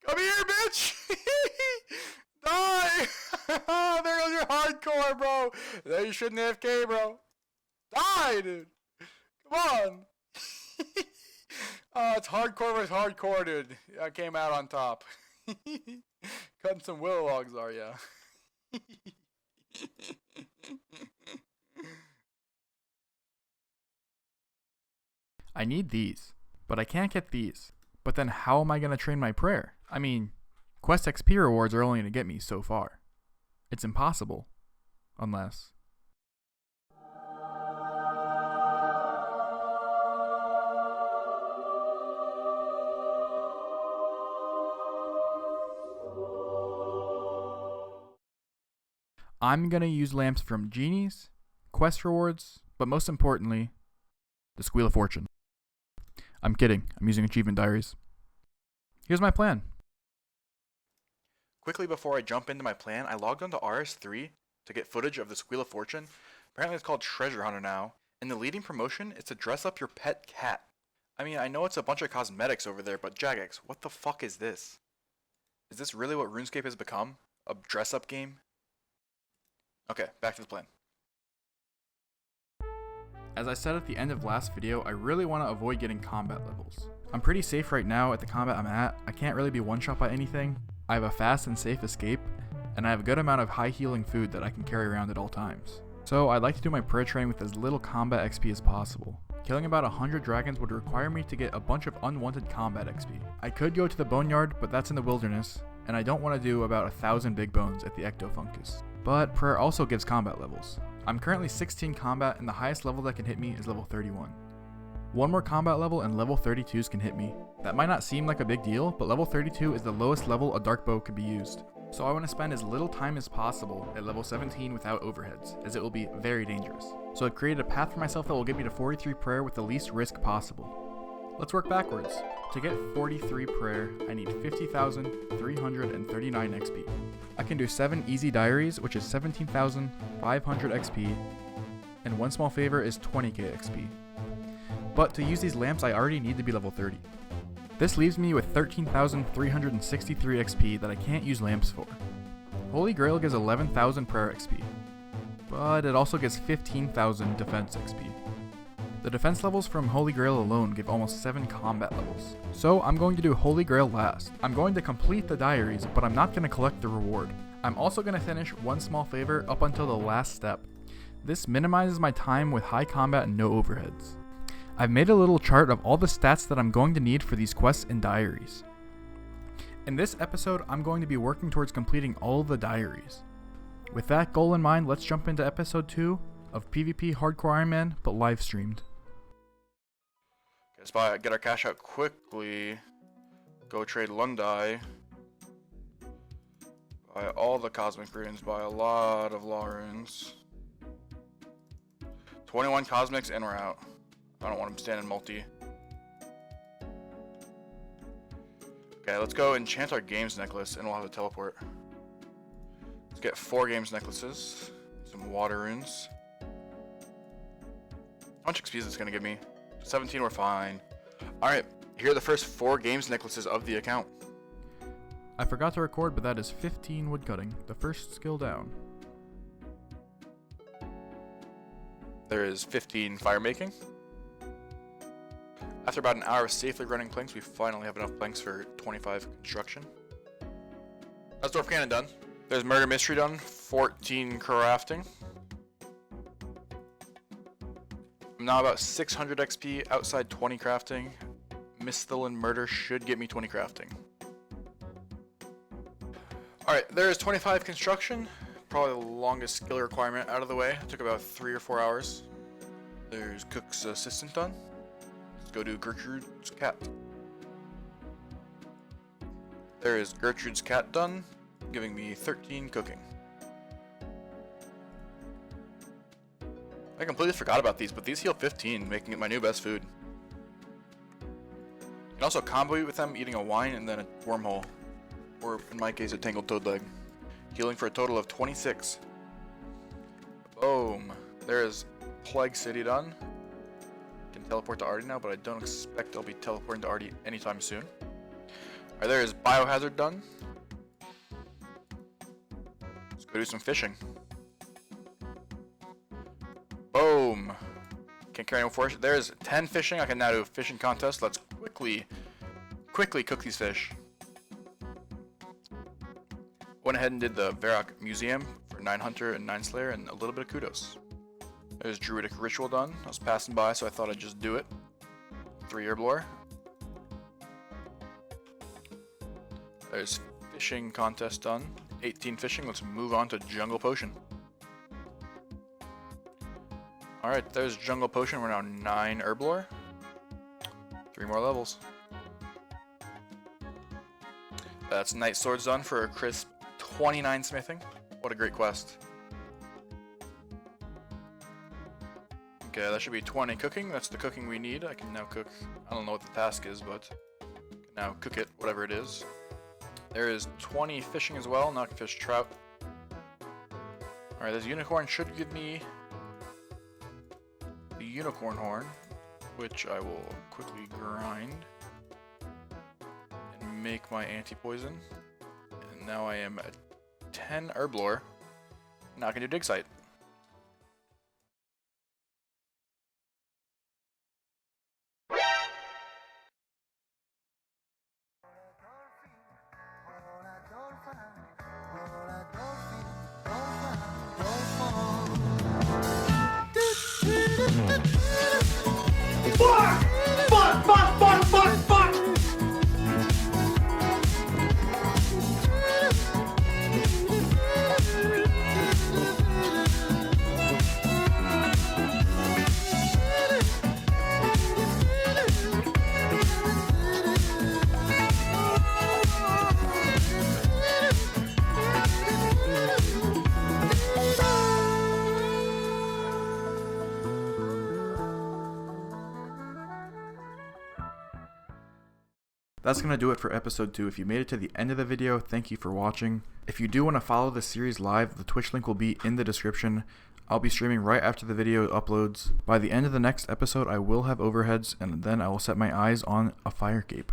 Come here, bitch! Die! There goes your hardcore, bro. There you shouldn't AFK, bro. Die, dude. Come on. Oh, it's hardcore versus hardcore, dude. I came out on top. Cutting some willow logs, are ya? I need these, but I can't get these. But then how am I going to train my prayer? I mean, Quest XP rewards are only going to get me so far. It's impossible. Unless... I'm going to use lamps from genies, quest rewards, but most importantly, the Squeal of Fortune. I'm kidding, I'm using achievement diaries. Here's my plan. Quickly before I jump into my plan, I logged onto RS3 to get footage of the Squeal of Fortune. Apparently it's called Treasure Hunter now. In the leading promotion, it's to dress up your pet cat. I mean, I know it's a bunch of cosmetics over there, but Jagex, what the fuck is this? Is this really what RuneScape has become? A dress-up game? Okay, back to the plan. As I said at the end of last video, I really want to avoid getting combat levels. I'm pretty safe right now at the combat I'm at. I can't really be one-shot by anything. I have a fast and safe escape, and I have a good amount of high healing food that I can carry around at all times. So I'd like to do my prayer training with as little combat XP as possible. Killing about 100 dragons would require me to get a bunch of unwanted combat XP. I could go to the boneyard, but that's in the wilderness, and I don't want to do about 1,000 big bones at the ectofungus. But prayer also gives combat levels. I'm currently 16 combat, and the highest level that can hit me is level 31. One more combat level and level 32s can hit me. That might not seem like a big deal, but level 32 is the lowest level a dark bow could be used. So I want to spend as little time as possible at level 17 without overheads, as it will be very dangerous. So I've created a path for myself that will get me to 43 prayer with the least risk possible. Let's work backwards. To get 43 prayer, I need 50,339 XP. I can do 7 easy diaries, which is 17,500 XP, and one small favor is 20k XP. But to use these lamps, I already need to be level 30. This leaves me with 13,363 XP that I can't use lamps for. Holy Grail gives 11,000 prayer XP, but it also gives 15,000 defense XP. The defense levels from Holy Grail alone give almost 7 combat levels. So I'm going to do Holy Grail last. I'm going to complete the diaries, but I'm not going to collect the reward. I'm also going to finish one small favor up until the last step. This minimizes my time with high combat and no overheads. I've made a little chart of all the stats that I'm going to need for these quests and diaries. In this episode, I'm going to be working towards completing all the diaries. With that goal in mind, let's jump into episode 2 of PvP Hardcore Iron Man, but live streamed. Let's get our cash out quickly. Go trade Lundai. Buy all the Cosmic Runes. Buy a lot of Law Runes. 21 Cosmics and we're out. I don't want him standing multi. Okay, let's go enchant our Games Necklace and we'll have a teleport. Let's get 4 Games Necklaces. Some Water Runes. How much XP is this going to give me? 17, we're fine. Alright, here are the first 4 Games Necklaces of the account. I forgot to record, but that is 15 woodcutting, the first skill down. There is 15 fire making. After about an hour of safely running planks, we finally have enough planks for 25 construction. That's Dwarf Cannon done. There's Murder Mystery done, 14 crafting. I'm now about 600 XP, outside 20 crafting. Misthil and Murder should get me 20 crafting. Alright, there is 25 construction. Probably the longest skill requirement out of the way. It took about 3 or 4 hours. There's Cook's Assistant done. Let's go do Gertrude's Cat. There is Gertrude's Cat done, giving me 13 cooking. I completely forgot about these, but these heal 15, making it my new best food. You can also combo eat with them, eating a wine and then a wormhole. Or in my case, a tangled toad leg. Healing for a total of 26. Boom. There is Plague City done. Can can teleport to Artie now, but I don't expect I'll be teleporting to Artie anytime soon. Alright, there is Biohazard done. Let's go do some fishing. Boom! Can't carry no force. There's 10 fishing. I can now do a fishing contest. Let's quickly cook these fish. Went ahead and did the Varrock Museum for 9 Hunter and 9 Slayer and a little bit of kudos. There's Druidic Ritual done. I was passing by, so I thought I'd just do it. 3 Herblore. There's fishing contest done. 18 fishing. Let's move on to Jungle Potion. Alright, there's Jungle Potion. We're now 9 Herblore. 3 more levels. That's Night Swords done for a crisp 29 smithing. What a great quest. Okay, that should be 20 cooking. That's the cooking we need. I can now cook. I don't know what the task is, but I can now cook it, whatever it is. There is 20 fishing as well. Now I can fish trout. Alright, this unicorn should give me the unicorn horn, which I will quickly grind and make my anti-poison. And now I am at 10 Herblore. Now I can do dig site. That's going to do it for episode 2. If you made it to the end of the video, thank you for watching. If you do want to follow the series live, the Twitch link will be in the description. I'll be streaming right after the video uploads. By the end of the next episode, I will have overheads, and then I will set my eyes on a fire cape.